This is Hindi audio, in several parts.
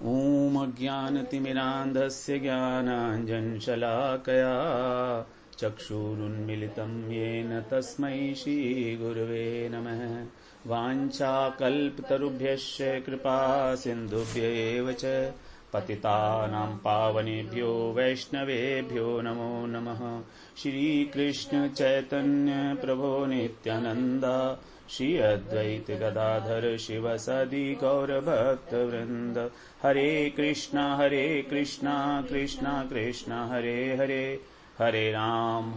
ॐ अज्ञानतिमिरान्धस्य ज्ञानाञ्जनशलाकया चक्षुरुन्मिलितं येन तस्मै श्रीगुरवे नमः। वाञ्छाकल्पतरुभ्यश्च कृपा सिन्धुभ्यैव च पतितानां पावनेभ्यो वैष्णवेभ्यो नमो नमः। श्रीकृष्ण चैतन्य प्रभो नित्यानन्द श्री अद्वैत गदाधर शिव सदि गौरभक्तवृंद। हरे कृष्णा कृष्णा कृष्णा हरे हरे, हरे राम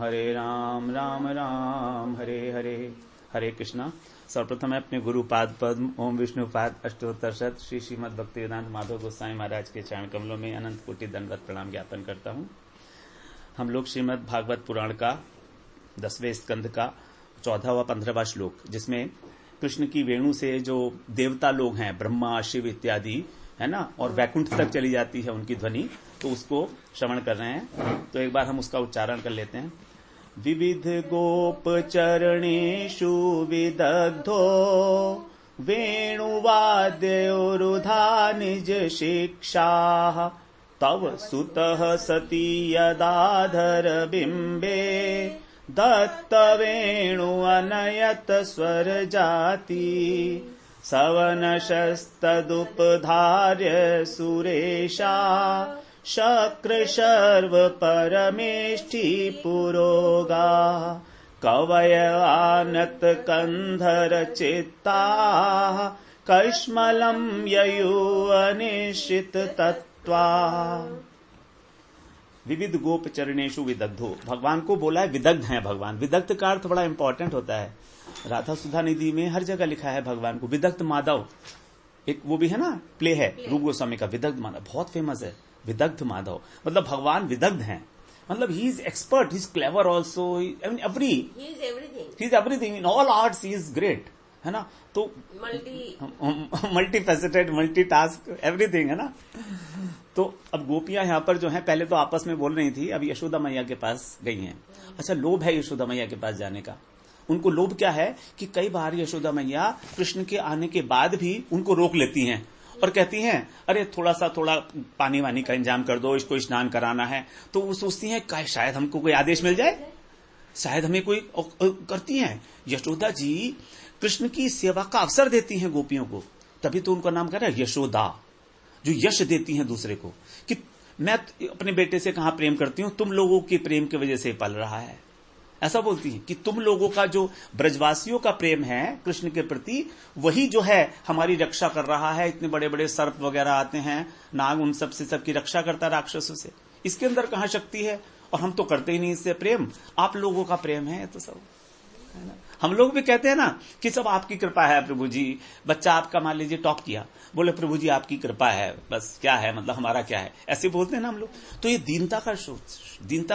राम राम हरे हरे। हरे कृष्णा। सर्वप्रथम मैं अपने गुरुपाद पद्म ओम विष्णुपाद अष्टोत्तर शत श्री श्रीमद भक्तिवेदांत माधव गोस्वामी महाराज के चरण कमलों में अनंत कोटि दंडवत प्रणाम ज्ञापन करता हूँ। हम लोग श्रीमद भागवत पुराण का 10वें स्कंध का 14वां 15वां श्लोक, जिसमें कृष्ण की वेणु से जो देवता लोग हैं ब्रह्मा शिव इत्यादि है ना, और वैकुंठ तक चली जाती है उनकी ध्वनि, तो उसको श्रवण कर रहे हैं। तो एक बार हम उसका उच्चारण कर लेते हैं। विविध गोप चरणेषु विदग्धो वेणुवाद्योरुधा निज शिक्षा तव सुतः सती यदाधर बिंबे दत्त वेणु अनयत स्वर जाति सवनशस्तदुपधार्य सुरेशा शक्र शर्व परमेष्ठि पुरोगा कवय आनत कंधर चित्ता कश्मलम ययु अनिश्चित तत्वा। विविध गोप चरणेशु विदग्धो, भगवान को बोला है विदग्ध हैं भगवान। विदग्ध का अर्थ बड़ा इंपॉर्टेंट होता है। राधा सुधा निधि में हर जगह लिखा है भगवान को विदग्ध माधव। एक वो भी है ना, प्ले है रूप गोस्वामी का विदग्ध माधव, बहुत फेमस है विदग्ध माधव। मतलब भगवान विदग्ध हैं, मतलब he is expert, he is clever also, he is everything in all arts, he is great, है ना। तो multi faceted, multi task, everything, है ना। तो अब गोपियां यहाँ पर जो हैं, पहले तो आपस में बोल रही थी, अब यशोदा मैया के पास गई हैं। अच्छा, लोभ है यशोदा मैया के पास जाने का। उनको लोभ क्या है कि कई बार यशोदा मैया कृष्ण के आने के बाद भी उनको रोक लेती हैं और कहती हैं अरे थोड़ा पानी वानी का इंतजाम कर दो, इसको स्नान कराना है। तो वो सोचती हैं शायद हमको कोई आदेश मिल जाए, शायद हमें कोई करती हैं। यशोदा जी कृष्ण की सेवा का अवसर देती हैं गोपियों को, तभी तो उनका नाम क्या है यशोदा, जो यश देती हैं दूसरे को कि मैं अपने बेटे से कहां प्रेम करती हूं, तुम लोगों के प्रेम की वजह से पल रहा है। ऐसा बोलती हैं कि तुम लोगों का जो ब्रजवासियों का प्रेम है कृष्ण के प्रति, वही जो है हमारी रक्षा कर रहा है। इतने बड़े बड़े सर्प वगैरह आते हैं, नाग, उन सब से सबकी रक्षा करता है राक्षसों से। इसके अंदर कहां शक्ति है, और हम तो करते ही नहीं इससे प्रेम। आप लोगों का प्रेम है तो सब, है ना। हम लोग भी कहते हैं ना कि सब आपकी कृपा है प्रभु जी। बच्चा आपका मान लीजिए टॉप किया, बोले प्रभु जी आपकी कृपा है, बस क्या है, मतलब हमारा क्या है, ऐसे बोलते हैं ना हम लोग। तो ये दीनता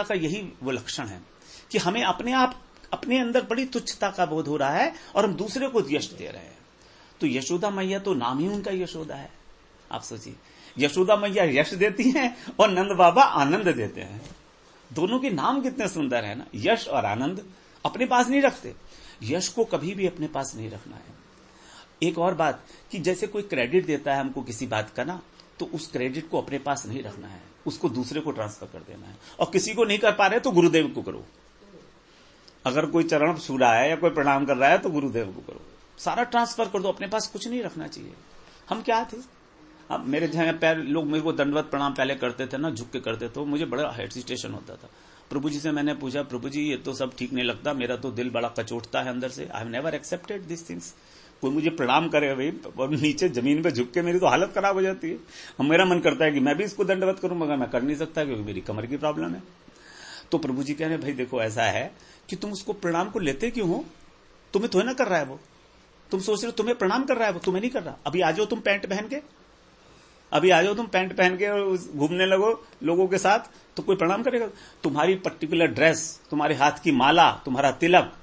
का यही वो लक्षण है कि हमें अपने अंदर बड़ी तुच्छता का बोध हो रहा है और हम दूसरे को यश दे रहे हैं। तो यशोदा मैया तो नाम ही उनका यशोदा है। आप सोचिए, यशोदा मैया यश देती हैं और नंद बाबा आनंद देते हैं। दोनों के नाम कितने सुंदर है ना, यश और आनंद। अपने पास नहीं रखते, यश को कभी भी अपने पास नहीं रखना है। एक और बात कि जैसे कोई क्रेडिट देता है हमको किसी बात का ना, तो उस क्रेडिट को अपने पास नहीं रखना है, उसको दूसरे को ट्रांसफर कर देना है। और किसी को नहीं कर पा रहे तो गुरुदेव को करो। अगर कोई चरण छू रहा है या कोई प्रणाम कर रहा है तो गुरुदेव को करो, सारा ट्रांसफर कर दो, अपने पास कुछ नहीं रखना चाहिए। हम क्या थे, अब मेरे जहां पैर लोग मेरे को दंडवत प्रणाम पहले करते थे ना, झुक के करते थे, मुझे बड़ा हेजिटेशन होता था। प्रभु जी से मैंने पूछा, प्रभु जी ये तो सब ठीक नहीं लगता, मेरा तो दिल बड़ा कचोटता है अंदर से। I have never accepted this things. कोई मुझे प्रणाम करे भाई और नीचे जमीन पे झुक के, मेरी तो हालत खराब हो जाती है। अब मेरा मन करता है कि मैं भी इसको दंडवत करूं, मगर मैं कर नहीं सकता क्योंकि मेरी कमर की प्रॉब्लम है। तो प्रभु जी कह रहे भाई देखो ऐसा है कि तुम उसको प्रणाम को लेते क्यों हो, तुम्हें थोड़ा ना कर रहा है वो। तुम सोच रहे हो तुम्हें प्रणाम कर रहा है वो, तुम्हें नहीं कर रहा। अभी आ जाओ तुम पैंट पहन के, अभी आ जाओ तुम पैंट पहन के और घूमने लगो लोगों के साथ, तो कोई प्रणाम करेगा। तुम्हारी पर्टिकुलर ड्रेस, तुम्हारे हाथ की माला, तुम्हारा तिलक,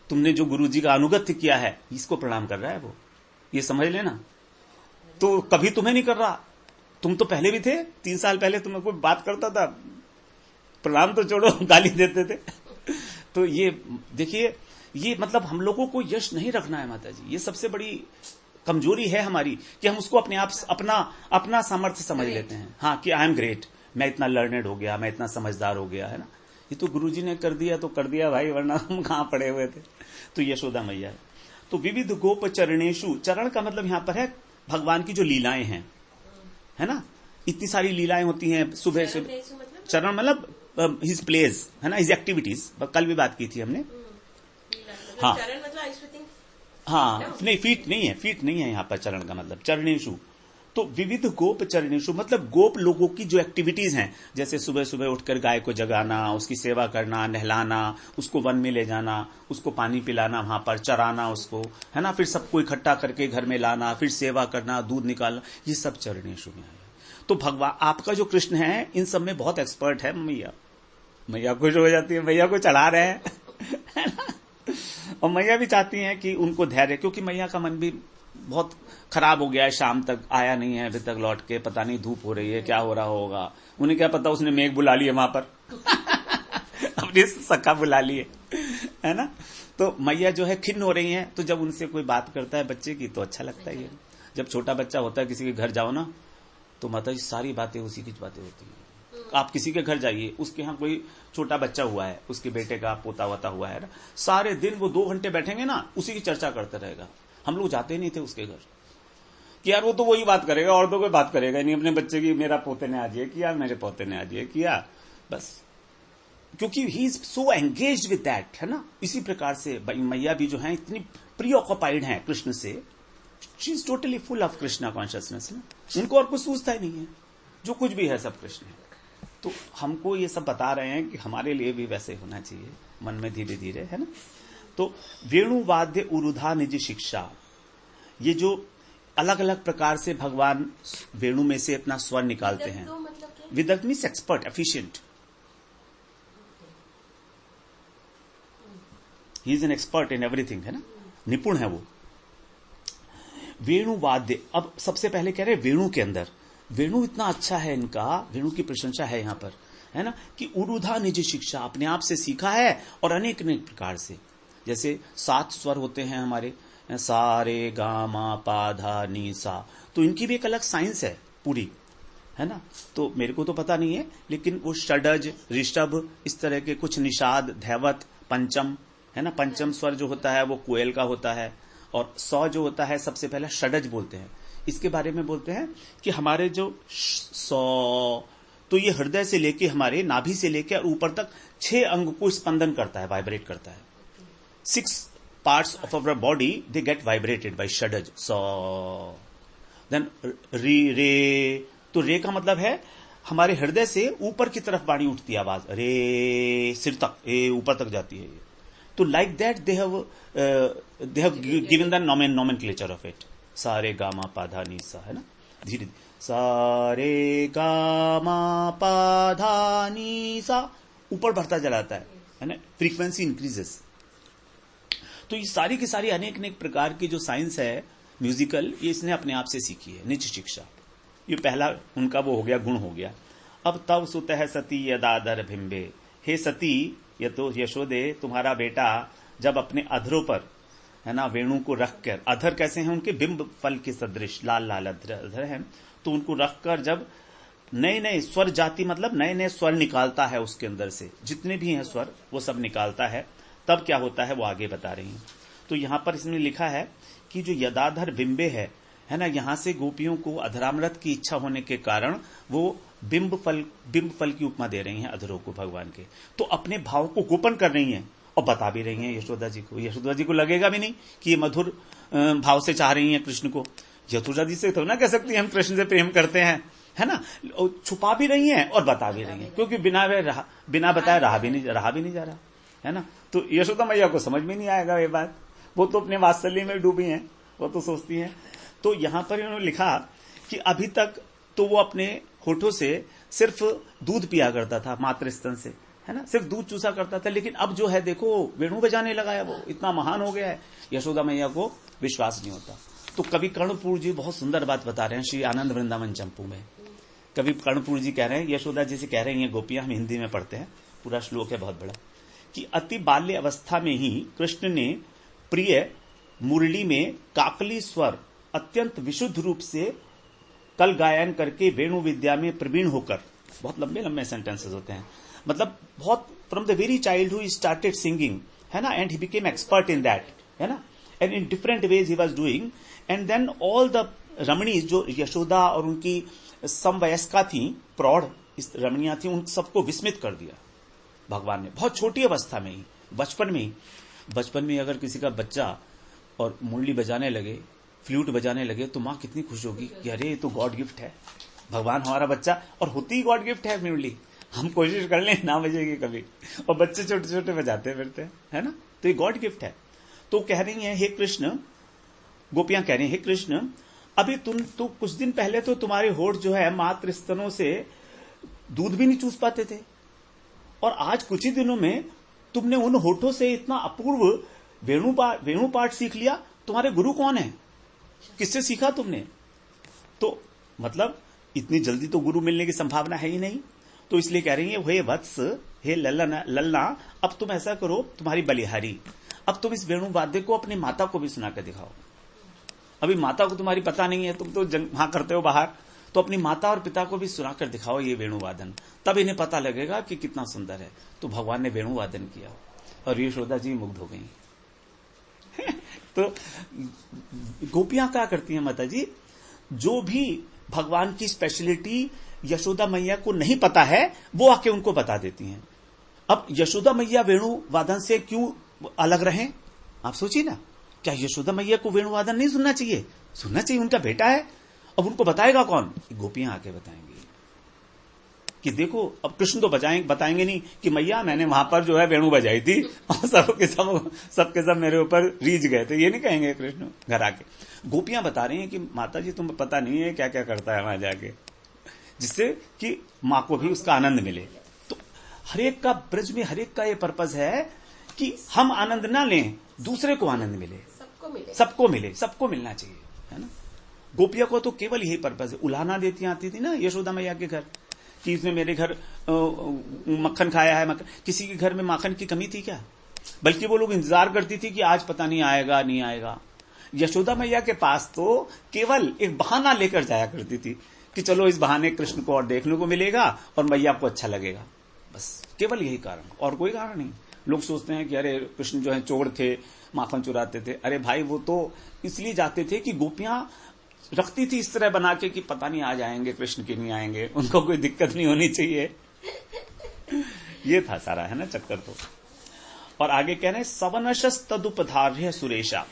तुमने जो गुरुजी का अनुगत्य किया है, इसको प्रणाम कर रहा है वो, ये समझ लेना। तो कभी तुम्हें नहीं कर रहा। तुम तो पहले भी थे, 3 साल पहले तुम्हें कोई बात करता था, प्रणाम तो छोड़ो गाली देते थे। तो ये देखिए, ये मतलब हम लोगों को यश नहीं रखना है माता जी। ये सबसे बड़ी कमजोरी है हमारी कि हम उसको अपने आप अपना सामर्थ्य समझ लेते हैं। हाँ, कि आई एम ग्रेट, मैं इतना लर्नेड हो गया, मैं इतना समझदार हो गया, है ना। ये तो गुरुजी ने कर दिया तो कर दिया भाई, वरना हम कहां पड़े हुए थे। तो यशोदा मैया है। तो विविध गोप चरणेशु, चरण का मतलब यहां पर है भगवान की जो लीलाएं हैं, है ना। इतनी सारी लीलाएं होती हैं सुबह से। चरण मतलब हिज प्लेज, है ना, हिज एक्टिविटीज, कल भी बात की थी हमने। हाँ हाँ, नहीं फीट नहीं है यहाँ पर चरण का मतलब, चरणेशु। तो विविध गोप चरणेशु मतलब गोप लोगों की जो एक्टिविटीज हैं, जैसे सुबह सुबह उठकर गाय को जगाना, उसकी सेवा करना, नहलाना, उसको वन में ले जाना, उसको पानी पिलाना, वहां पर चराना उसको, है ना, फिर सबको इकट्ठा करके घर में लाना, फिर सेवा करना, दूध निकालना, ये सब चरणेशु में है। तो भगवान आपका जो कृष्ण है इन सब में बहुत एक्सपर्ट है। मैया खुश हो जाती है, मैया को चढ़ा रहे हैं और मैया भी चाहती हैं कि उनको धैर्य, क्योंकि मैया का मन भी बहुत खराब हो गया है, शाम तक आया नहीं है अभी तक लौट के, पता नहीं धूप हो रही है, क्या हो रहा होगा। उन्हें क्या पता, उसने मेघ बुला लिए वहां पर अपनी सखा बुला लिए, है ना। तो मैया जो है खिन्न हो रही है। तो जब उनसे कोई बात करता है बच्चे की तो अच्छा लगता है। जब छोटा बच्चा होता है किसी के घर जाओ ना, तो माता जी सारी बातें उसी की बातें होती हैं। आप किसी के घर जाइए, उसके यहाँ कोई छोटा बच्चा हुआ है, उसके बेटे का पोता वोता हुआ है ना, सारे दिन वो 2 घंटे बैठेंगे ना, उसी की चर्चा करते रहेगा। हम लोग जाते नहीं थे उसके घर कि यार वो तो वही बात करेगा और तो कोई बात करेगा नहीं अपने बच्चे की, मेरा पोते ने आज ये किया, मेरे पोते ने आज ये किया, बस। क्योंकि he is so engaged with that, है ना। इसी प्रकार से मैया भी जो है इतनी प्री ऑक्युपाइड है कृष्ण से, she is totally full of Krishna consciousness ना। उनको और कुछ सूझता ही नहीं है, जो कुछ भी है सब कृष्ण है। तो हमको ये सब बता रहे हैं कि हमारे लिए भी वैसे होना चाहिए मन में धीरे धीरे, है ना। तो वेणुवाद्य उरुधा निज शिक्षा, ये जो अलग अलग प्रकार से भगवान वेणु में से अपना स्वर निकालते हैं। विदग्ध means expert, efficient, he is an expert in everything, है ना, निपुण है वो। वेणुवाद्य, अब सबसे पहले कह रहे हैं वेणु के अंदर, वेणु इतना अच्छा है इनका, वेणु की प्रशंसा है यहां पर, है ना, कि उरुधा निज शिक्षा, अपने आप से सीखा है और अनेक अनेक प्रकार से। जैसे 7 स्वर होते हैं हमारे, सा रे गा मा पा धा नी सा, तो इनकी भी एक अलग साइंस है पूरी, है ना। तो मेरे को तो पता नहीं है, लेकिन वो षडज, ऋषभ, इस तरह के कुछ, निषाद, धैवत, पंचम, है ना। पंचम स्वर जो होता है वो कोयल का होता है, और सौ जो होता है सबसे पहले षडज बोलते हैं। इसके बारे में बोलते हैं कि हमारे जो सौ, तो ये हृदय से लेके हमारे नाभि से लेके और ऊपर तक 6 अंग को स्पंदन करता है, वाइब्रेट करता है। 6 parts of our body they get vibrated by shadaj, so then रे, तो रे का मतलब है हमारे हृदय से ऊपर की तरफ वाणी उठती है आवाज, रे सिर तक, ए ऊपर तक जाती है। तो like that they have given the nomenclature of it, सारे गामा पाधा नी सा, है ना, धीरे सारे गामा पाधा नी सा, ऊपर बढ़ता चलाता है ना, फ्रीक्वेंसी इंक्रीजेस। तो ये सारी की सारी अनेक अनेक प्रकार की जो साइंस है म्यूजिकल, ये इसने अपने आप से सीखी है, निज शिक्षा। ये पहला उनका वो हो गया, गुण हो गया। अब तब सुत है सती यदाधर भिम्बे, हे सती, ये तो यशोदे तुम्हारा बेटा जब अपने अधरों पर, है ना, वेणु को रखकर, अधर कैसे हैं उनके, बिंब फल के सदृश लाल लाल अधर हैं, तो उनको रखकर जब नए नए स्वर जाति, मतलब नए नए स्वर निकालता है उसके अंदर से, जितने भी हैं स्वर वो सब निकालता है, तब क्या होता है वो आगे बता रही हैं। तो यहां पर इसमें लिखा है कि जो यदाधर बिंबे है ना, यहां से गोपियों को अधरामृत की इच्छा होने के कारण वो बिंब फल की उपमा दे रही हैं अधरों को भगवान के। तो अपने भाव को गोपन कर रही हैं और बता भी रही हैं यशोदा जी को। यशोदा जी को लगेगा भी नहीं कि ये मधुर भाव से चाह रही हैं कृष्ण को। यशोदा जी से तो ना कह सकती हम कृष्ण से प्रेम करते हैं, है ना, छुपा भी रही हैं और बता भी रही हैं, क्योंकि बिना बताए रहा भी नहीं जा रहा, है ना। तो यशोदा मैया को समझ में नहीं आएगा ये बात, वो तो अपने वात्सल्य में डूबी हैं, वो तो सोचती हैं। तो यहां पर इन्होंने लिखा कि अभी तक तो वो अपने होठों से सिर्फ दूध पिया करता था, मातृ स्तन से, है ना, सिर्फ दूध चूसा करता था, लेकिन अब जो है देखो वेणु बजाने लगा है, वो इतना महान हो गया है, यशोदा मैया को विश्वास नहीं होता। तो कवि कर्णपुर जी बहुत सुंदर बात बता रहे हैं श्री आनंद वृंदावन चंपू में। कवि कर्णपुर जी कह रहे हैं, यशोदा जी से कह रहे हैं, ये गोपियां, हम हिंदी में पढ़ते हैं, पूरा श्लोक है बहुत बड़ा, कि अति बाल्य अवस्था में ही कृष्ण ने प्रिय मुरली में काकली स्वर अत्यंत विशुद्ध रूप से कल गायन करके वेणु विद्या में प्रवीण होकर, बहुत लंबे लंबे सेंटेंसेस होते हैं, मतलब बहुत from the very childhood he started singing, है ना, and he became expert in that, है ना, and in different ways he was doing, and then all the रमणी जो यशोदा और उनकी समवयस्का थी, प्रौढ़ रमणियां थी, उन सबको विस्मित कर दिया भगवान ने, बहुत छोटी अवस्था में ही, बचपन में अगर किसी का बच्चा और मुरली बजाने लगे, फ्लूट बजाने लगे, तो माँ कितनी खुश होगी कि अरे ये तो गॉड गिफ्ट है, भगवान हमारा बच्चा, और होती ही गॉड गिफ्ट है मुरली, हम कोशिश कर लें ना बजेगी कभी, और बच्चे छोटे छोटे बजाते फिरते हैं, है ना, तो ये गॉड गिफ्ट है। तो कह रही है, हे कृष्ण, गोपियां कह रही है, हे कृष्ण, अभी तुम तो कुछ दिन पहले तो तुम्हारे होठ जो है मातृ स्तनों से दूध भी नहीं चूस पाते थे, और आज कुछ ही दिनों में तुमने उन होठों से इतना अपूर्व वेणु पाठ सीख लिया। तुम्हारे गुरु कौन है, किससे सीखा तुमने? तो मतलब इतनी जल्दी तो गुरु मिलने की संभावना है ही नहीं, तो इसलिए कह रही है, हे वत्स, हे ललना, अब तुम ऐसा करो, तुम्हारी बलिहारी, अब तुम इस वेणु वाद्य को अपनी माता को भी सुना कर दिखाओ। अभी माता को तुम्हारी पता नहीं है, तुम तो वहां करते हो बाहर, तो अपनी माता और पिता को भी सुनाकर दिखाओ ये वेणुवादन, तब इन्हें पता लगेगा कि कितना सुंदर है। तो भगवान ने वेणुवादन किया और यशोदा जी मुग्ध हो गई। तो गोपियां क्या करती हैं माता जी, जो भी भगवान की स्पेशलिटी यशोदा मैया को नहीं पता है वो आके उनको बता देती हैं। अब यशोदा मैया वेणुवादन से क्यों अलग रहे, आप सोचिए ना, क्या यशोदा मैया को वेणुवादन नहीं सुनना चाहिए? सुनना चाहिए, उनका बेटा है। अब उनको बताएगा कौन? गोपियां आके बताएंगी कि देखो, अब कृष्ण तो बताएंगे नहीं कि मैया मैंने वहां पर जो है वेणु बजाई थी और सबके सब मेरे ऊपर रीझ गए थे, ये नहीं कहेंगे कृष्ण घर आके। गोपियां बता रही हैं कि माता जी तुम्हें पता नहीं है क्या क्या करता है वहां जाके, जिससे कि मां को भी उसका आनंद मिले। तो हरेक का, ब्रज में हरेक का ये पर्पज है कि हम आनंद ना लें, दूसरे को आनंद मिले, सबको मिलना चाहिए, है ना। गोपिया को तो केवल यही पर्पज है। उलाहना देती आती थी ना यशोदा मैया के घर कि इसने मेरे घर मक्खन खाया है, किसी के घर में माखन की कमी थी क्या? बल्कि वो लोग इंतजार करती थी कि आज पता नहीं आएगा नहीं आएगा। यशोदा मैया के पास तो केवल एक बहाना लेकर जाया करती थी कि चलो इस बहाने कृष्ण को और देखने को मिलेगा और मैया को अच्छा लगेगा, बस केवल यही कारण, और कोई कारण नहीं। लोग सोचते हैं कि अरे कृष्ण जो है चोर थे, माखन चुराते थे। अरे भाई, वो तो इसलिए जाते थे कि गोपियां रखती थी इस तरह बना के कि पता नहीं आ जाएंगे कृष्ण की नहीं आएंगे, उनको कोई दिक्कत नहीं होनी चाहिए। ये था सारा, है ना, चक्कर तो। और आगे कह रहे हैं सवनशस तदुपधार्य सुरेशा।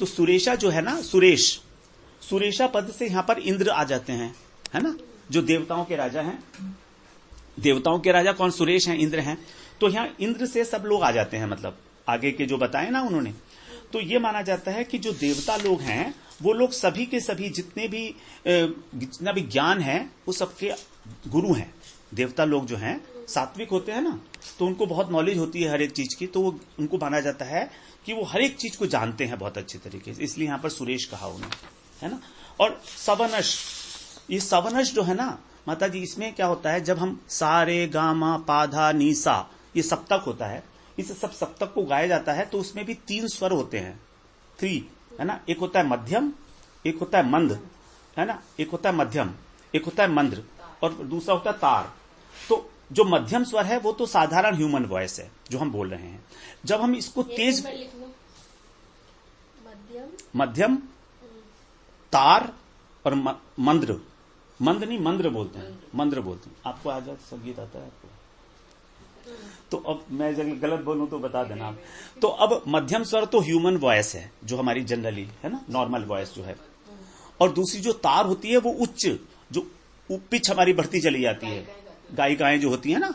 तो सुरेशा जो है ना, सुरेशा पद से यहां पर इंद्र आ जाते हैं, है ना, जो देवताओं के राजा हैं। देवताओं के राजा कौन? सुरेश हैं, इंद्र हैं। तो यहां इंद्र से सब लोग आ जाते हैं, मतलब आगे के जो बताए ना उन्होंने। तो ये माना जाता है कि जो देवता लोग हैं वो लोग सभी के सभी जितना भी ज्ञान है वो सबके गुरु हैं। देवता लोग जो हैं सात्विक होते हैं ना, तो उनको बहुत नॉलेज होती है हर एक चीज की, तो उनको माना जाता है कि वो हर एक चीज को जानते हैं बहुत अच्छे तरीके से, इसलिए यहां पर सुरेश कहा उन्हें, है ना। और सवनश, ये सवनश जो है ना माता जी, इसमें क्या होता है, जब हम सा रे गा मा पा धा नी सा, ये सप्तक होता है, इस सब सप्तक को गाया जाता है, तो उसमें भी 3 स्वर होते हैं, 3, है ना। एक होता है मध्यम, एक होता है मंद, है ना, एक होता है मध्यम, एक होता है मंद्र, और दूसरा होता है तार। तो जो मध्यम स्वर है वो तो साधारण ह्यूमन वॉइस है जो हम बोल रहे हैं। जब हम इसको तेज, मध्यम, तार और मंद्र, मंद नहीं मंद्र बोलते हैं, मंद्र बोलते हैं। आपको आ जाए संगीत आता है आपको? तो अब मैं जब गलत बोलूं तो बता देना आप। तो अब मध्यम स्वर तो ह्यूमन वॉइस है जो हमारी जनरली, है ना, नॉर्मल वॉइस जो है। और दूसरी जो तार होती है वो उच्च, जो पिच हमारी बढ़ती चली जाती है, गायिकाएं जो होती है ना,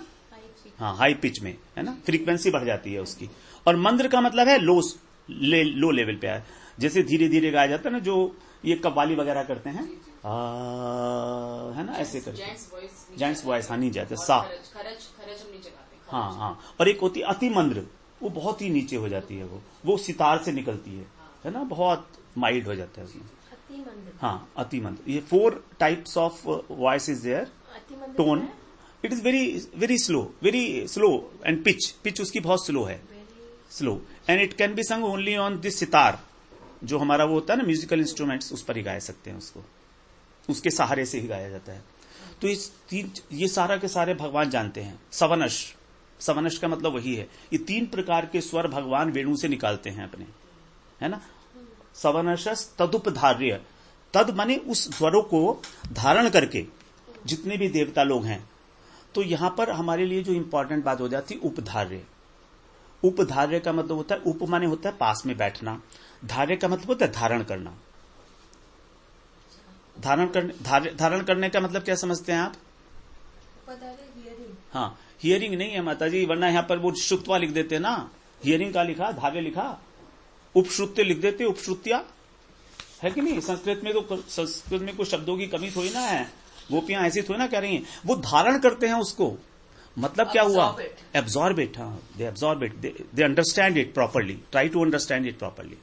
हाँ, हाई पिच में, है ना, फ्रीक्वेंसी बढ़ जाती है उसकी। और मंद्र का मतलब है लो लेवल पे है, जैसे धीरे धीरे गाया जाता है ना, जो ये कव्वाली वगैरह करते हैं, है ना, ऐसे करके जेंट्स वॉइस, हाँ, नहीं जाते सा, हाँ हाँ। और एक होती है अति मंद्र, वो बहुत ही नीचे हो जाती है, वो सितार से निकलती है ना, बहुत माइल्ड हो जाता है उसमें। हाँ, अति मंद्र। ये 4 types of voice is there, tone. It is very slow and pitch उसकी बहुत स्लो है, slow, and it can be sung only on this sitar, जो हमारा वो होता है ना म्यूजिकल इंस्ट्रूमेंट्स, उस पर ही गा सकते हैं उसको, उसके सहारे से ही गाया जाता है। तो ये सारा के सारे भगवान जानते हैं। सवनश, सवनश का मतलब वही है, ये 3 प्रकार के स्वर भगवान वेणु से निकालते हैं अपने, है ना। सवनशस तदुपधार्य, तद माने उस स्वरों को धारण करके जितने भी देवता लोग हैं। तो यहां पर हमारे लिए जो इंपॉर्टेंट बात हो जाती, उपधार्य। उपधार्य का मतलब होता है, उप माने होता है पास में बैठना, धार्य का मतलब होता है धारण करना। धारण करने का मतलब क्या समझते हैं आप? हाँ, हियरिंग नहीं है माता जी, वरना यहां पर वो श्रुत्वा लिख देते ना, हियरिंग का लिखा, धार्य लिखा, उपश्रुत्य लिख देते, उपश्रुत्या है कि नहीं। संस्कृत में कोई शब्दों की कमी थोड़ी ना है, गोपियां ऐसी थोड़ी ना कह रही हैं, वो धारण करते हैं उसको। मतलब क्या हुआ? एब्जॉर्ब इट, हाँ, they absorb it, they understand it properly, try to understand it properly.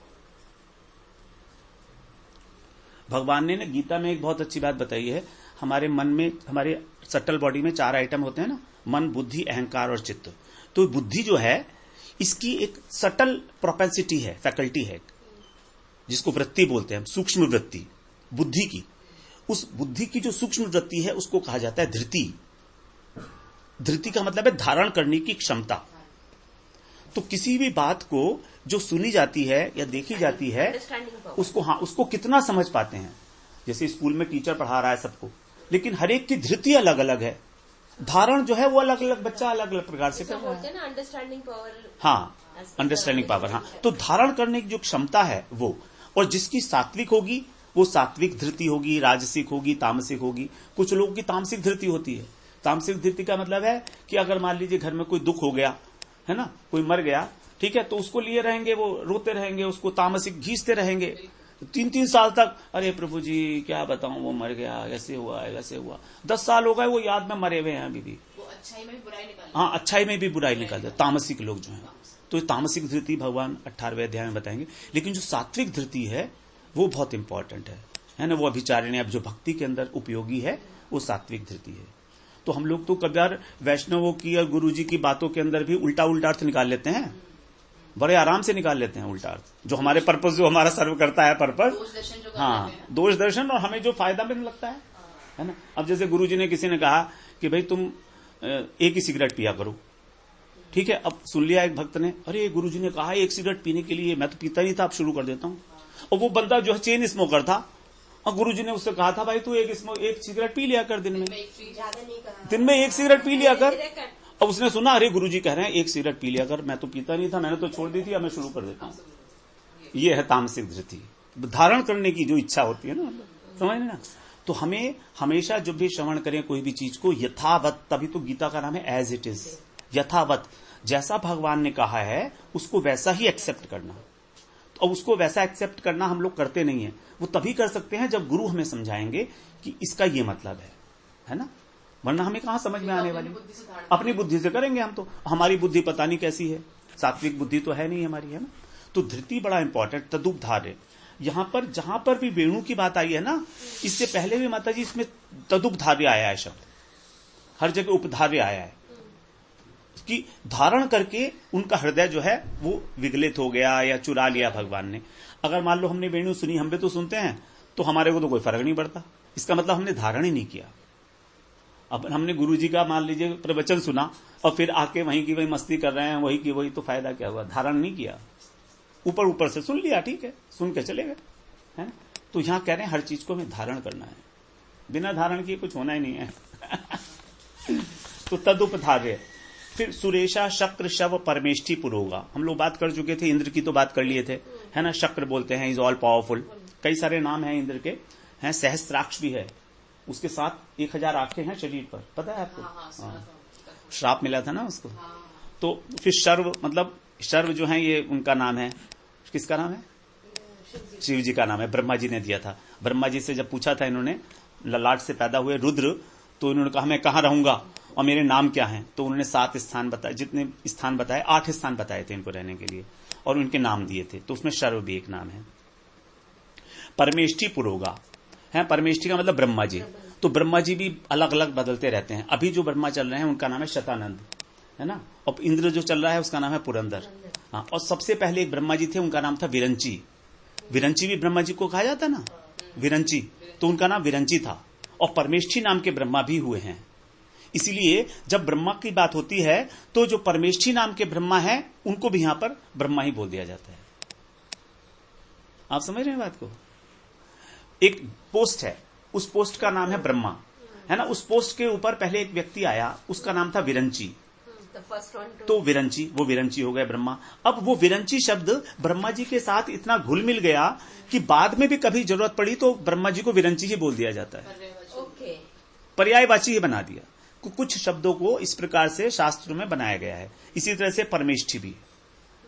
भगवान ने ना गीता में एक बहुत अच्छी बात बताई है, हमारे मन में, हमारे सटल बॉडी में 4 आइटम होते हैं ना, मन, बुद्धि, अहंकार और चित्त। तो बुद्धि जो है, इसकी एक सटल प्रोपेंसिटी है, फैकल्टी है, जिसको वृत्ति बोलते हैं, सूक्ष्म वृत्ति बुद्धि की। उस बुद्धि की जो सूक्ष्म वृत्ति है उसको कहा जाता है धृति। धृति का मतलब है धारण करने की क्षमता। तो किसी भी बात को जो सुनी जाती है या देखी जाती है, उसको, हाँ, उसको कितना समझ पाते हैं। जैसे स्कूल में टीचर पढ़ा रहा है सबको, लेकिन हर एक की धृति अलग अलग है, धारण जो है वो अलग अलग, बच्चा अलग अलग प्रकार से कर रहा है। अंडरस्टैंडिंग पावर, हाँ, अंडरस्टैंडिंग पावर, हाँ। तो धारण करने की जो क्षमता है वो, और जिसकी सात्विक होगी वो सात्विक धृति होगी, राजसिक होगी, तामसिक होगी। कुछ लोगों की तामसिक धृति होती है। तामसिक धृति का मतलब है कि अगर मान लीजिए घर में कोई दुख हो गया है ना, कोई मर गया, ठीक है, तो उसको लिए रहेंगे, वो रोते रहेंगे, उसको तामसिक घींचते रहेंगे 3-3 साल तक। अरे प्रभु जी क्या बताऊं, वो मर गया, ऐसे हुआ, ऐसे हुआ। 10 साल हो गए, वो याद में मरे हुए हैं अभी भी। वो अच्छाई में भी बुराई निकाल, हाँ, अच्छाई में भी बुराई निकालते, तामसिक लोग जो हैं। तो तामसिक धृति भगवान 18वें अध्याय में बताएंगे। लेकिन जो सात्विक धृति है वो बहुत इंपॉर्टेंट है ना। वो अभिचारिणी, अब जो भक्ति के अंदर उपयोगी है, वो सात्विक धृति है। तो हम लोग तो कभी यार वैष्णवों की और गुरु जी की बातों के अंदर भी उल्टा उल्टा अर्थ निकाल लेते हैं, बड़े आराम से निकाल लेते हैं उल्टा अर्थ, जो हमारे पर्पस, जो हमारा सर्व करता है पर्पस, हाँ, दोष दर्शन, और हमें जो फायदा मिलने लगता है ना। अब जैसे गुरु जी ने, किसी ने कहा कि भाई तुम एक ही सिगरेट पिया करो, ठीक है। अब सुन लिया एक भक्त ने, अरे गुरु जी ने कहा एक सिगरेट पीने के लिए, मैं तो पीता नहीं था, अब शुरू कर देता हूं। और वो बंदा जो है चेन स्मोकर था, और गुरुजी ने उससे कहा था भाई तू एक सिगरेट पी लिया कर दिन में, दिन में 1 सिगरेट पी लिया कर। अब उसने सुना, अरे गुरुजी कह रहे हैं 1 सिगरेट पी लिया कर, मैं तो पीता नहीं था, मैंने तो छोड़ दी थी, अब मैं शुरू कर देता हूँ। ये है तामसिक धृति, धारण करने की जो इच्छा होती है ना, समझ ना। तो हमें हमेशा जब भी श्रवण करें कोई भी चीज को यथावत, तभी तो गीता का नाम है एज इट इज, यथावत, जैसा भगवान ने कहा है उसको वैसा ही एक्सेप्ट करना। तो उसको वैसा एक्सेप्ट करना हम लोग करते नहीं है। वो तभी कर सकते हैं जब गुरु हमें समझाएंगे कि इसका ये मतलब है ना, वरना हमें कहां समझ में आने वाली। अपनी बुद्धि से करेंगे हम, तो हमारी बुद्धि पता नहीं कैसी है, सात्विक बुद्धि तो है नहीं हमारी, है ना। तो धृति बड़ा इंपॉर्टेंट, तदुपधार्य। यहां पर जहां पर भी वेणु की बात आई है ना, इससे पहले भी माता जी इसमें तदुपधार्य आया है शब्द, हर जगह उपधार्य आया है कि धारण करके उनका हृदय जो है वो विगलित हो गया या चुरा लिया भगवान ने। अगर मान लो हमने वेणु सुनी, हम भी तो सुनते हैं, तो हमारे को तो कोई फर्क नहीं पड़ता, इसका मतलब हमने धारण ही नहीं किया। अब हमने गुरु जी का मान लीजिए प्रवचन सुना और फिर आके वहीं की वही मस्ती कर रहे हैं, वही की वही, तो फायदा क्या हुआ, धारण नहीं किया। ऊपर ऊपर से सुन लिया, ठीक है, सुन के चले गए, है ना। तो यहां कह रहे हैं हर चीज को हमें धारण करना है, बिना धारण किए कुछ होना ही नहीं है। तो तदुपधार्य। फिर सुरेशा, शक्र, शव, परमेष्ठी, पुरोगा, हम लोग बात कर चुके थे, इंद्र की तो बात कर लिए थे, है ना। शक्र बोलते हैं इज ऑल पावरफुल, कई सारे नाम हैं इंद्र के, हैं, सहस्त्राक्ष भी है, उसके साथ 1000 आंखें हैं शरीर पर, पता है आपको। हाँ। श्राप मिला था ना उसको। तो फिर शर्व, मतलब शर्व जो है ये उनका नाम है, किसका नाम है, शिव जी का नाम है, ब्रह्मा जी ने दिया था। ब्रह्मा जी से जब पूछा था इन्होंने, ललाट से पैदा हुए रुद्र, तो इन्होंने कहा मैं कहां रहूंगा और मेरे नाम क्या हैं, तो उन्होंने 7 स्थान बताए, जितने स्थान बताए 8 स्थान बताए थे इनको रहने के लिए, और उनके नाम दिए थे, तो उसमें शर्व भी एक नाम है। परमेष्ठी, पुरोगा है, परमेष्ठी का मतलब ब्रह्मा जी। तो ब्रह्मा जी भी अलग अलग बदलते रहते हैं, अभी जो ब्रह्मा चल रहे हैं उनका नाम है शतानंद, है ना, और इंद्र जो चल रहा है उसका नाम है पुरंदर। हाँ, और सबसे पहले एक ब्रह्मा जी थे, उनका नाम था विरंची, विरंची भी ब्रह्मा जी को कहा जाता ना, विरंची, तो उनका नाम विरंची था। और परमेष्ठी नाम के ब्रह्मा भी हुए हैं। इसीलिए जब ब्रह्मा की बात होती है तो जो परमेष्ठी नाम के ब्रह्मा है उनको भी यहां पर ब्रह्मा ही बोल दिया जाता है। आप समझ रहे हैं बात को? एक पोस्ट है, उस पोस्ट का नाम है ब्रह्मा, है ना। उस पोस्ट के ऊपर पहले एक व्यक्ति आया, उसका नाम था विरंची, तो विरंची, वो विरंची हो गए ब्रह्मा। अब वो विरंची शब्द ब्रह्मा जी के साथ इतना घुल मिल गया कि बाद में भी कभी जरूरत पड़ी तो ब्रह्मा जी को विरंची ही बोल दिया जाता है, पर्यायवाची ही बना दिया। कुछ शब्दों को इस प्रकार से शास्त्रों में बनाया गया है। इसी तरह से परमेष्ठी भी,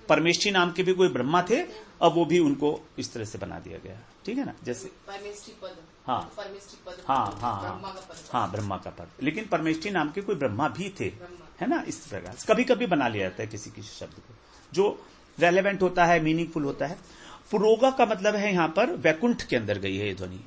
परमेष्ठी नाम के भी कोई ब्रह्मा थे, अब वो भी उनको इस तरह से बना दिया गया, ठीक है ना। जैसे परमेष्ठी पद, हाँ परमेष्ठी पद, हाँ हाँ हाँ, ब्रह्मा का पद, लेकिन परमेष्ठी नाम के कोई ब्रह्मा भी थे, है ना। इस प्रकार से कभी कभी बना लिया जाता है किसी किसी शब्द को जो रेलेवेंट होता है, मीनिंगफुल होता है। पुरोगा का मतलब है यहां पर वैकुंठ के अंदर गई है ये ध्वनि।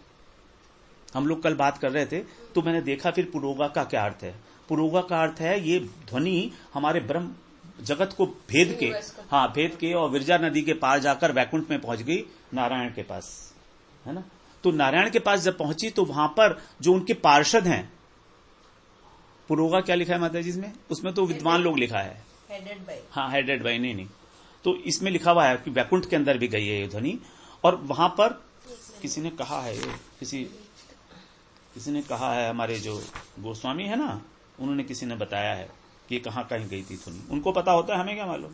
हम लोग कल बात कर रहे थे तो मैंने देखा फिर पुरोगा का क्या अर्थ है। पुरोगा का अर्थ है ये ध्वनि हमारे ब्रह्म जगत को भेद के, हाँ भेद के, और विरजा नदी के पार जाकर वैकुंठ में पहुंच गई, नारायण के पास, है ना। तो नारायण के पास जब पहुंची तो वहां पर जो उनके पार्षद हैं, पुरोगा क्या लिखा है माता जी इसमें? उसमें तो विद्वान लोग लिखा है, हेडेड बाय, हाँ हेडेड बाय, नहीं, तो इसमें लिखा हुआ है कि वैकुंठ के अंदर भी गई है ये ध्वनि। और वहां पर किसी ने कहा है, किसी ने कहा है, हमारे जो गोस्वामी है ना, उन्होंने किसी ने बताया है कि ये कहाँ कहीं गई थी ध्वनि। उनको पता होता है, हमें क्या मालूम,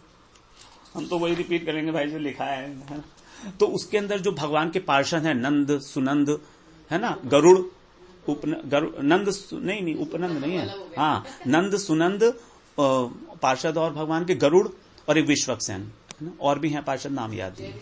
हम तो वही रिपीट करेंगे भाई जो लिखा है ना। तो उसके अंदर जो भगवान के पार्षद हैं, नंद, सुनंद, है ना, गरुड़, नंद नहीं उपनंद नहीं है, हाँ नंद, सुनंद पार्षद, और भगवान के गरुड़, और एक विश्वक्सेन, है ना, और भी हैं पार्षद, नाम याद नहीं,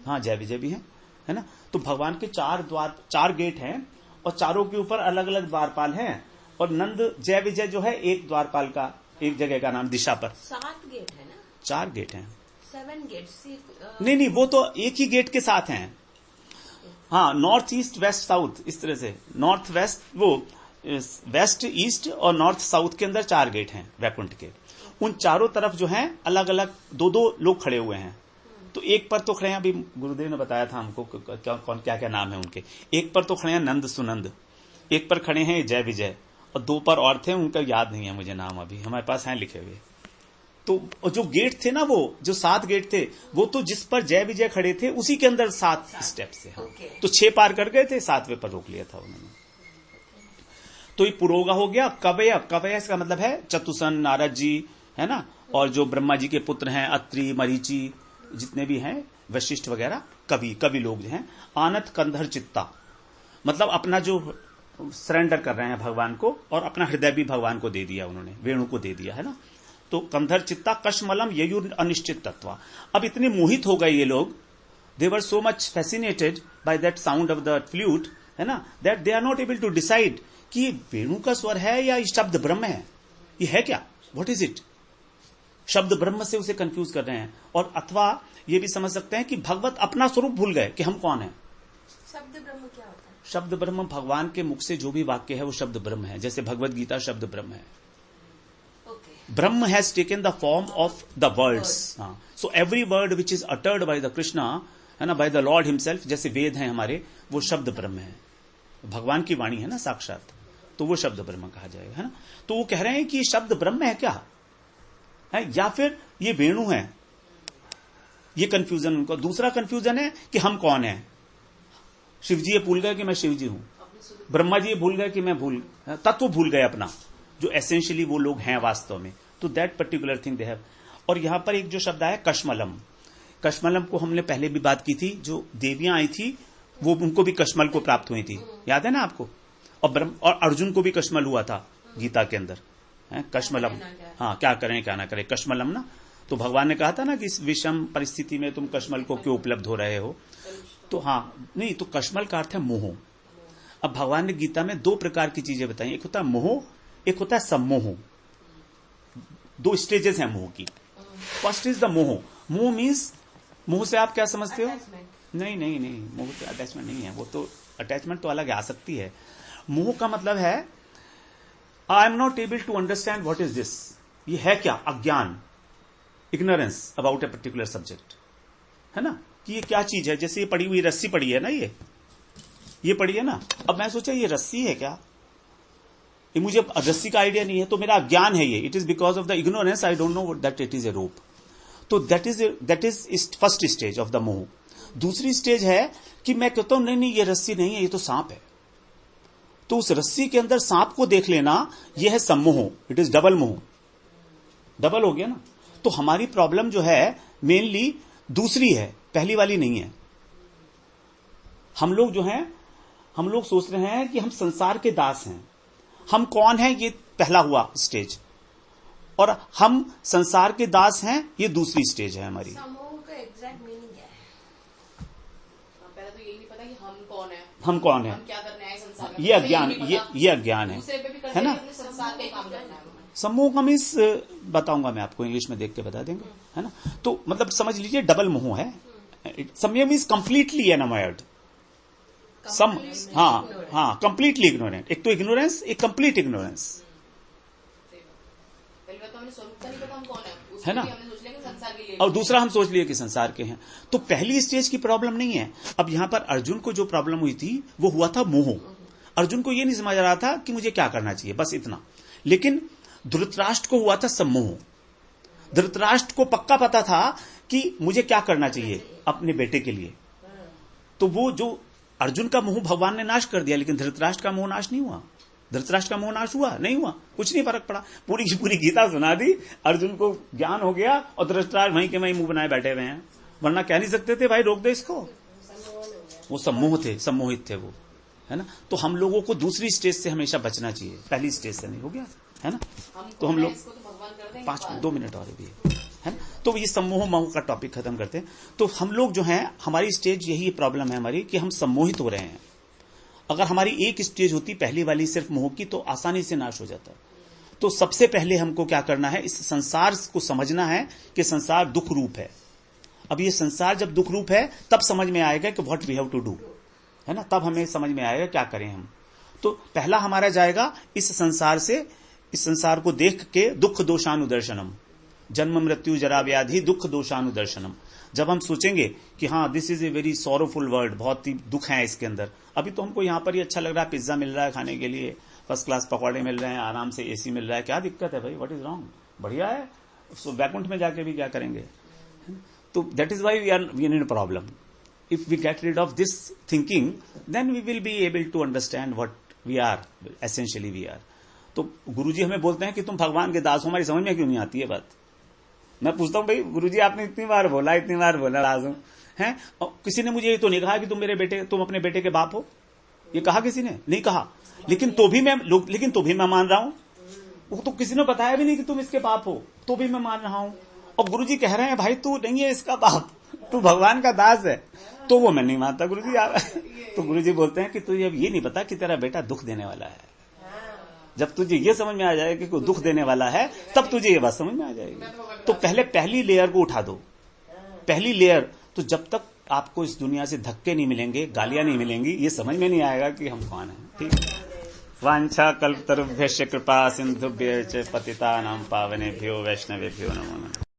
हाँ जय विजय भी है ना। तो भगवान के चार गेट हैं और चारों के ऊपर अलग अलग द्वारपाल हैं। और नंद जय विजय जो है एक द्वारपाल का, एक जगह का नाम दिशा पर। 7 गेट है ना, 4 गेट हैं, 7 गेट, नहीं वो तो एक ही गेट के साथ हैं, हाँ नॉर्थ ईस्ट वेस्ट साउथ, इस तरह से नॉर्थ वेस्ट, वो वेस्ट ईस्ट और नॉर्थ साउथ के अंदर 4 गेट हैं वैकुंठ के। उन चारों तरफ जो हैं अलग अलग 2-2 लोग खड़े हुए हैं। तो एक पर तो खड़े हैं, अभी गुरुदेव ने बताया था हमको कौन क्या क्या नाम है उनके। एक पर तो खड़े हैं नंद सुनंद, एक पर खड़े हैं जय विजय, और 2 पर और थे, उनका याद नहीं है मुझे नाम, अभी हमारे पास हैं लिखे हुए। तो जो गेट थे ना, वो जो 7 गेट थे, वो तो जिस पर जय विजय खड़े थे उसी के अंदर 7 स्टेप से, तो 6 पार कर गए थे, 7वें पर रोक लिया था उन्होंने। तो ये पुरोगा हो गया। कवय, कवय का मतलब है चतुसन, नारद जी, है ना, और जो ब्रह्मा जी के पुत्र हैं, अत्रि, मरीचि, जितने भी हैं, वशिष्ठ वगैरह, कवि लोग जो हैं। आनत, कंधर, चित्ता, मतलब अपना जो सरेंडर कर रहे हैं भगवान को, और अपना हृदय भी भगवान को दे दिया उन्होंने, वेणु को दे दिया, है ना। तो कंधर, चित्ता, कश्मलम, ययुर, अनिश्चित तत्वा। अब इतने मोहित हो गए ये लोग, they were so much fascinated by that sound of the flute, है ना, that they are not able to decide कि ये वेणु का स्वर है या शब्द ब्रह्म है, ये है क्या, व्हाट इज इट। शब्द ब्रह्म से उसे कंफ्यूज कर रहे हैं। और अथवा ये भी समझ सकते हैं कि भगवत अपना स्वरूप भूल गए कि हम कौन हैं। शब्द ब्रह्म क्या होता है? शब्द ब्रह्म भगवान के मुख से जो भी वाक्य है वो शब्द ब्रह्म है। जैसे भगवत गीता शब्द ब्रह्म है। ब्रह्म has taken the form of the words. So every word which is uttered by the Krishna, है ना, बाय द लॉर्ड हिमसेल्फ, जैसे वेद हैं हमारे, वो शब्द ब्रह्म है, भगवान की वाणी है ना साक्षात, तो वो शब्द ब्रह्म कहा जाएगा, है ना। तो वो कह रहे हैं कि ये शब्द ब्रह्म है क्या है, या फिर ये वेणु है। ये कंफ्यूजन उनको। दूसरा कंफ्यूजन है कि हम कौन है। शिवजी ये भूल गए कि मैं शिवजी हूं, ब्रह्मा जी ये भूल गए कि मैं तत्व भूल गए अपना, जो एसेंशियली वो लोग हैं वास्तव में। तो that particular thing they have. और यहां पर एक जो शब्द आया कश्मलम, कश्मलम को हमने पहले भी बात की थी, जो देवियां आई थी वो उनको भी कश्मल को प्राप्त हुई थी, याद है ना आपको। और अर्जुन को भी कश्मल हुआ था गीता के अंदर, है कश्मलम। हाँ, क्या करें क्या ना करें, कश्मलम ना। तो भगवान ने कहा था ना कि इस विषम परिस्थिति में तुम कश्मल को क्यों उपलब्ध हो रहे हो। तो हाँ, नहीं तो कश्मल का अर्थ है मोह। अब भगवान ने गीता में 2 प्रकार की चीजें बताई, एक होता है मोह, एक होता है सम्मोह। 2 स्टेजेस हैं मोह की। फर्स्ट इज द मोह। मोह मीन्स, मोह से आप क्या समझते हो? नहीं नहीं नहीं, मोह तो अटैचमेंट नहीं है, वो तो अटैचमेंट तो अलग आ सकती है। मोह का मतलब है I am not able to understand what is this. ये है क्या? अज्ञान, ignorance about a particular subject, है ना। कि ये क्या चीज है। जैसे ये पड़ी हुई रस्सी पड़ी है ना, ये पड़ी है ना, अब मैं सोचा ये रस्सी है क्या, ये मुझे रस्सी का आइडिया नहीं है, तो मेरा अज्ञान है ये। It is because of the ignorance, I don't know that it is a rope. तो that is first stage of the moh. दूसरी स्टेज है कि मैं कहता हूं नहीं ये रस्सी नहीं है, ये तो सांप है। तो उस रस्सी के अंदर सांप को देख लेना, यह है सम्मोह। इट इज डबल मोह, डबल हो गया ना। तो हमारी प्रॉब्लम जो है मेनली दूसरी है, पहली वाली नहीं है। हम लोग जो हैं, हम लोग सोच रहे हैं कि हम संसार के दास हैं। हम कौन हैं, ये पहला हुआ स्टेज, और हम संसार के दास हैं, ये दूसरी स्टेज है हमारी। समूह का एग्जैक्ट मीनिंग क्या है? पहले तो यही नहीं पता कि हम कौन है, हम कौन है, हम क्या करने आए संसार में, ये अज्ञान, ये अज्ञान है, दूसरे पे भी है ना। अपने संसार का ही काम करना है। समूह का मीन्स बताऊंगा मैं आपको, इंग्लिश में देख के बता देंगे, है ना। तो मतलब समझ लीजिए डबल मोह है। समूह मीन्स कंप्लीटली एनमयर्ड, सम, हाँ कंप्लीटली इग्नोरेंट। एक तो इग्नोरेंस, एक कंप्लीट इग्नोरेंस, पहले तो हमें स्वरूप का नहीं पता हम कौन है ना। हमने सोच लिया कि संसार के लिए, और दूसरा हम सोच लिए कि संसार के हैं। तो पहली स्टेज की प्रॉब्लम नहीं है। अब यहां पर अर्जुन को जो प्रॉब्लम हुई थी वो हुआ था मोह। अर्जुन को ये नहीं समझ रहा था कि मुझे क्या करना चाहिए, बस इतना। लेकिन धृतराष्ट्र को हुआ था सम्मोह। धृतराष्ट्र को पक्का पता था कि मुझे क्या करना चाहिए अपने बेटे के लिए। तो वो जो अर्जुन का मोह भगवान ने नाश कर दिया, लेकिन धृतराष्ट्र का मोह नाश नहीं हुआ। धृतराष्ट्र का मोह नाश हुआ नहीं हुआ, कुछ नहीं फर्क पड़ा। पूरी की पूरी गीता सुना दी, अर्जुन को ज्ञान हो गया, और धृतराष्ट्र वहीं के वहीं मुंह बनाए बैठे हुए हैं। वरना कह नहीं सकते थे भाई रोक दे इसको। वो सम्मोह थे, सम्मोहित थे वो, है ना। तो हम लोगों को दूसरी स्टेज से हमेशा बचना चाहिए, पहली स्टेज से नहीं। हो गया, है ना। तो हम लोग 2 मिनट और भी है ना। तो ये सम्मोह मोह का टॉपिक खत्म करते हैं। तो हम लोग जो हैं, हमारी स्टेज यही प्रॉब्लम है हमारी, कि हम सम्मोहित हो रहे हैं। अगर हमारी एक स्टेज होती पहली वाली सिर्फ मोह की, तो आसानी से नाश हो जाता। तो सबसे पहले हमको क्या करना है, इस संसार को समझना है कि संसार दुख रूप है। अब ये संसार जब दुख रूप है, तब समझ में आएगा कि what we have to do, है ना। तब हमें समझ में आएगा क्या करें हम। तो पहला हमारा जाएगा इस संसार से, इस संसार को देख के दुख दोषानुदर्शनम, जन्म मृत्यु जरा व्याधि दुख दोषानुदर्शनम। जब हम सोचेंगे कि हाँ this is a very sorrowful world, बहुत ही दुख है इसके अंदर। अभी तो हमको यहाँ पर ही अच्छा लग रहा है, पिज्जा मिल रहा है खाने के लिए, फर्स्ट क्लास पकौड़े मिल रहे हैं, आराम से एसी मिल रहा है, क्या दिक्कत है भाई, व्हाट इज रॉन्ग, बढ़िया है। सो वैकुंठ में जाके भी क्या करेंगे। तो that is why we are in problem. If we get rid of this thinking, then we will be able to understand what we are, essentially we are. तो गुरुजी हमें बोलते हैं कि तुम भगवान के दास हो, हमारी समझ में क्यों नहीं आती है बात। मैं पूछता हूं भाई गुरुजी आपने इतनी बार बोला दास हूं, हैं, और किसी ने मुझे ये तो नहीं कहा कि तुम अपने बेटे के बाप हो। ये कहा किसी ने नहीं कहा, लेकिन तो भी मैं मान रहा हूं। वो तो किसी ने बताया भी नहीं कि तुम इसके बाप हो, तो भी मैं मान रहा हूं। और गुरुजी कह रहे हैं भाई तू नहीं है इसका बाप, तू भगवान का दास है, तो वो मैं नहीं मानता गुरुजी। तो गुरुजी बोलते हैं कि तुझे अब ये नहीं पता कि तेरा बेटा दुख देने वाला है। जब तुझे ये समझ में आ जाएगा कि कोई दुख देने वाला है, तब तुझे ये बात समझ में आ जाएगी। तो पहले पहली लेयर को उठा दो, पहली लेयर। तो जब तक आपको इस दुनिया से धक्के नहीं मिलेंगे, गालियां नहीं मिलेंगी, ये समझ में नहीं आएगा कि हम कौन हैं। ठीक। वांछा कल्पतरुभ्यश्च कृपा सिंधुभ्यश्च पतितानां पावनेभ्यो वैष्णवेभ्यो नमो नमः।